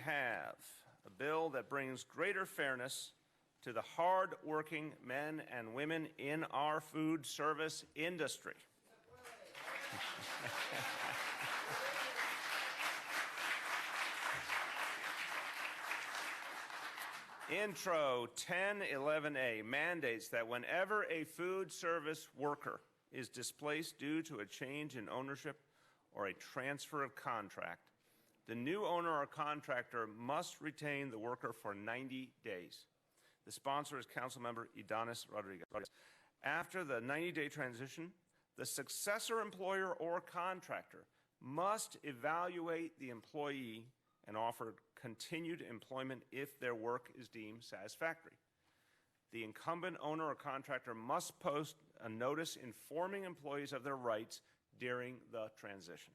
have a bill that brings greater fairness to the hard-working men and women in our food service industry. Intro 1011A mandates that whenever a food service worker is displaced due to a change in ownership or a transfer of contract, the new owner or contractor must retain the worker for 90 days. The sponsor is Councilmember Idanis Rodriguez. After the 90-day transition, the successor employer or contractor must evaluate the employee and offer continued employment if their work is deemed satisfactory. The incumbent owner or contractor must post a notice informing employees of their rights during the transition.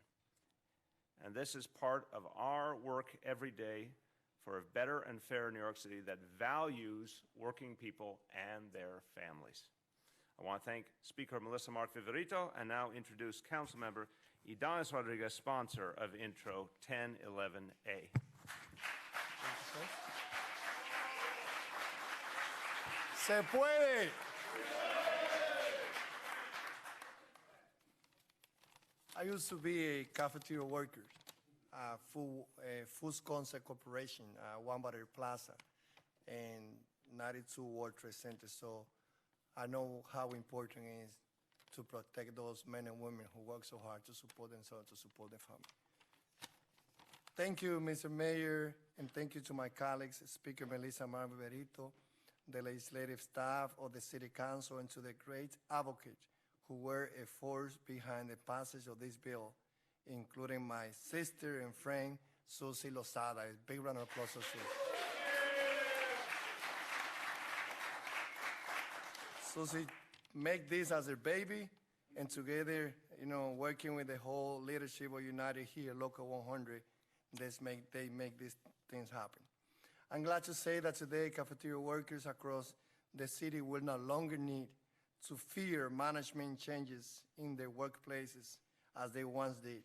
And this is part of our work every day for a better and fairer New York City that values working people and their families. I want to thank Speaker Melissa Mark Viverito and now introduce Councilmember Idanis Rodriguez, sponsor of Intro 1011A. Se puede. I used to be a cafeteria worker, Food Concept Corporation, One Battery Plaza, and 92 World Trade Center. So I know how important it is to protect those men and women who work so hard to support themselves, to support their family. Thank you, Mr. Mayor, and thank you to my colleagues, Speaker Melissa Margarito, the legislative staff of the City Council, and to the great advocates who were a force behind the passage of this bill, including my sister and friend, Susie Lozada. A big round of applause for Susie. Susie make this as her baby, and together, working with the whole leadership of United here, Local 100, they make these things happen. I'm glad to say that today, cafeteria workers across the city will no longer need to fear management changes in their workplaces as they once did.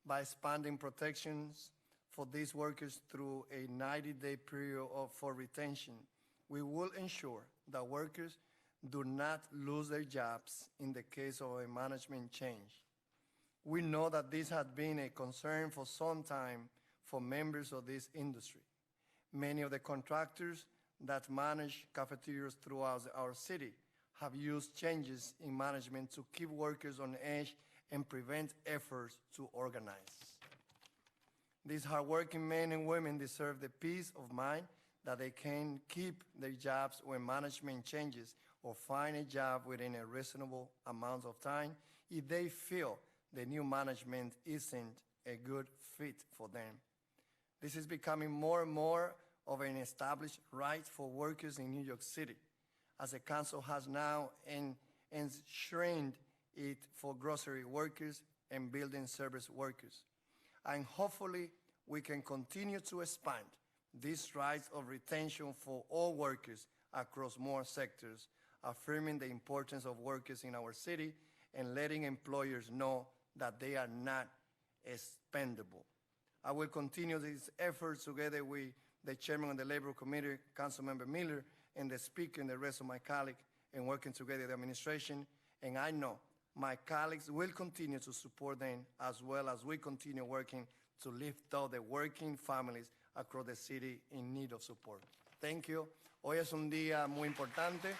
By expanding protections for these workers through a 90-day period for retention, we will ensure that workers do not lose their jobs in the case of a management change. We know that this has been a concern for some time for members of this industry. Many of the contractors that manage cafeterias throughout our city have used changes in management to keep workers on edge and prevent efforts to organize. These hardworking men and women deserve the peace of mind that they can keep their jobs when management changes or find a job within a reasonable amount of time if they feel the new management isn't a good fit for them. This is becoming more and more of an established right for workers in New York City, as the council has now enshrined it for grocery workers and building service workers. And hopefully we can continue to expand these rights of retention for all workers across more sectors, affirming the importance of workers in our city and letting employers know that they are not expendable. I will continue these efforts together with the chairman of the Labor Committee, Councilmember Miller, and the speaker and the rest of my colleagues, and working together the administration. And I know my colleagues will continue to support them as well as we continue working to lift up the working families across the city in need of support. Thank you. Hoy es un día muy importante.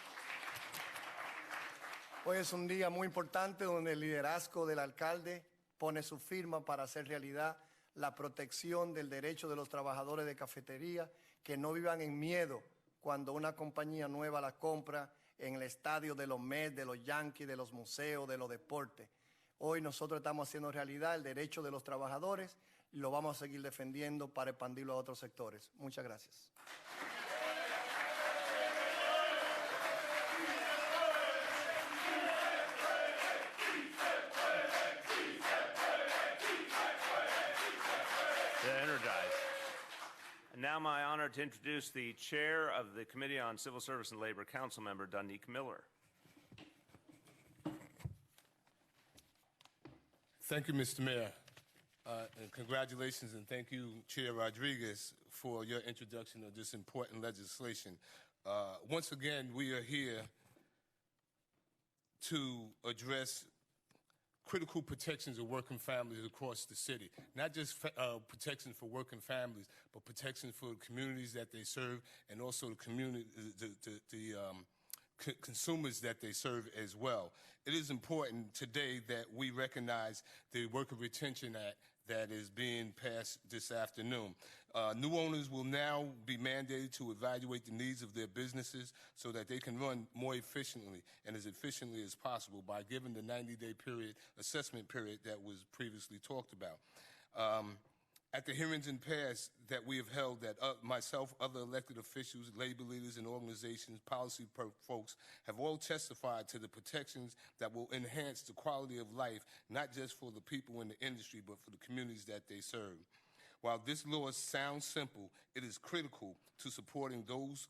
Hoy es un día muy importante donde el liderazgo del alcalde pone su firma para hacer realidad la protección del derecho de los trabajadores de cafetería, que no vivan en miedo cuando una compañía nueva la compra en el estadio de los Mets, de los Yankees, de los museos, de los deportes. Hoy nosotros estamos haciendo realidad el derecho de los trabajadores y lo vamos a seguir defendiendo para expandirlo a otros sectores. Muchas gracias. And now my honor to introduce the chair of the Committee on Civil Service and Labor, Councilmember Donique Miller. Thank you, Mr. Mayor. And congratulations and thank you, Chair Rodriguez, for your introduction of this important legislation. Once again, we are here to address critical protections of working families across the city. Not just protection for working families, but protection for the communities that they serve and also the community, consumers that they serve as well. It is important today that we recognize the Worker Retention Act that is being passed this afternoon. New owners will now be mandated to evaluate the needs of their businesses so that they can run more efficiently and as efficiently as possible by giving the 90-day assessment period that was previously talked about. At the hearings in past that we have held, that myself, other elected officials, labor leaders and organizations, policy folks have all testified to the protections that will enhance the quality of life, not just for the people in the industry, but for the communities that they serve. While this law sounds simple, it is critical to supporting those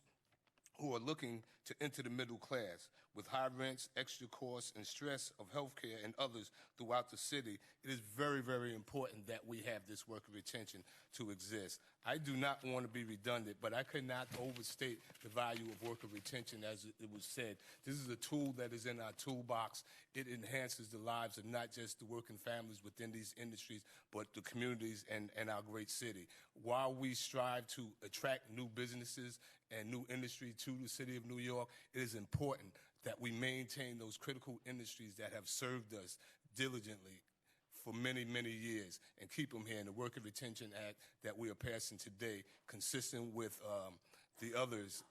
who are looking to enter the middle class. With high rents, extra costs, and stress of healthcare and others throughout the city, it is very, very important that we have this worker retention to exist. I do not want to be redundant, but I could not overstate the value of worker retention as it was said. This is a tool that is in our toolbox. It enhances the lives of not just the working families within these industries, but the communities and our great city. While we strive to attract new businesses and new industry to the city of New York, it is important that we maintain those critical industries that have served us diligently for many, many years and keep them here. And the Worker Retention Act that we are passing today, consistent with the others,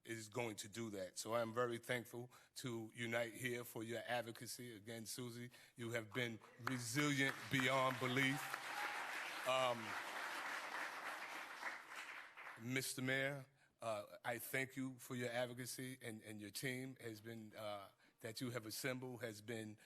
is going to do that. So I'm very thankful to Unite here for your advocacy. Again, Susie, you have been resilient beyond belief. Mr. Mayor, I thank you for your advocacy, and your team has been, that you have assembled, has been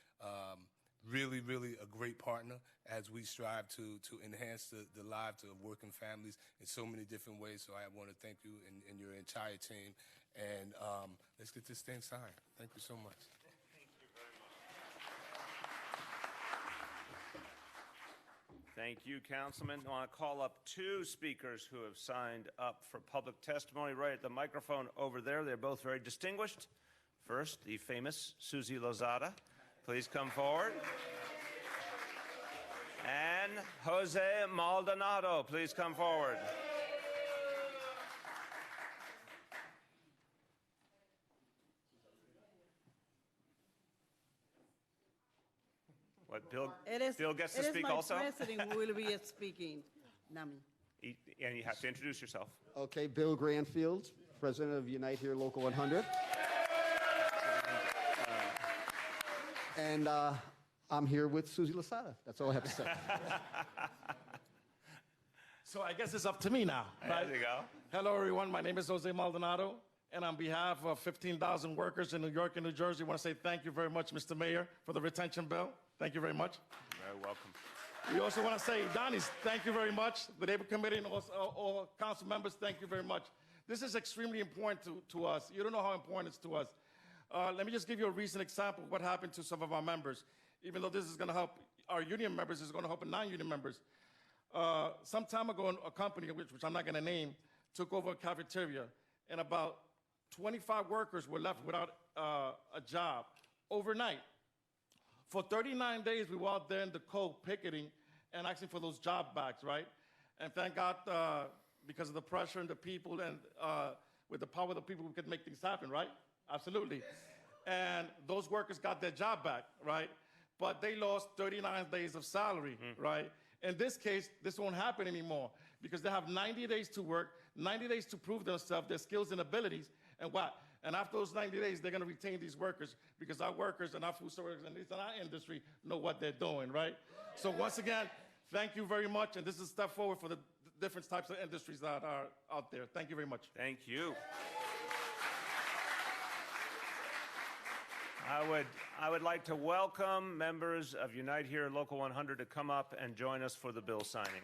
really, really a great partner as we strive to enhance the lives of working families in so many different ways. So I want to thank you and your entire team. And let's get this thing signed. Thank you so much. Thank you, Councilman. I want to call up two speakers who have signed up for public testimony right at the microphone over there. They're both very distinguished. First, the famous Susie Lozada. Please come forward. And Jose Maldonado. Please come forward. What, Bill gets to speak also? It is my president who will be speaking, Nami. And you have to introduce yourself. Okay, Bill Granfield, president of Unite Here Local 100. And I'm here with Susie Lozada. That's all I have to say. So I guess it's up to me now, right? There you go. Hello, everyone. My name is Jose Maldonado, and on behalf of 15,000 workers in New York and New Jersey, I want to say thank you very much, Mr. Mayor, for the retention bill. Thank you very much. You're very welcome. We also want to say, Donnie's, thank you very much. The Labor Committee and all council members, thank you very much. This is extremely important to us. You don't know how important it's to us. Let me just give you a recent example of what happened to some of our members. Even though this is going to help our union members, it's going to help non-union members. Some time ago, a company, which I'm not going to name, took over a cafeteria, and about 25 workers were left without a job overnight. For 39 days, we were out there in the cold picketing and asking for those job backs, right? And thank God, because of the pressure and the people and with the power of the people, we could make things happen, right? Absolutely. And those workers got their job back, right? But they lost 39 days of salary, right? In this case, this won't happen anymore because they have 90 days to work, 90 days to prove themselves, their skills and abilities, and what? And after those 90 days, they're going to retain these workers because our workers and our food service and our industry know what they're doing, right? So once again, thank you very much, and this is a step forward for the different types of industries that are out there. Thank you very much. Thank you. I would like to welcome members of Unite Here Local 100 to come up and join us for the bill signing.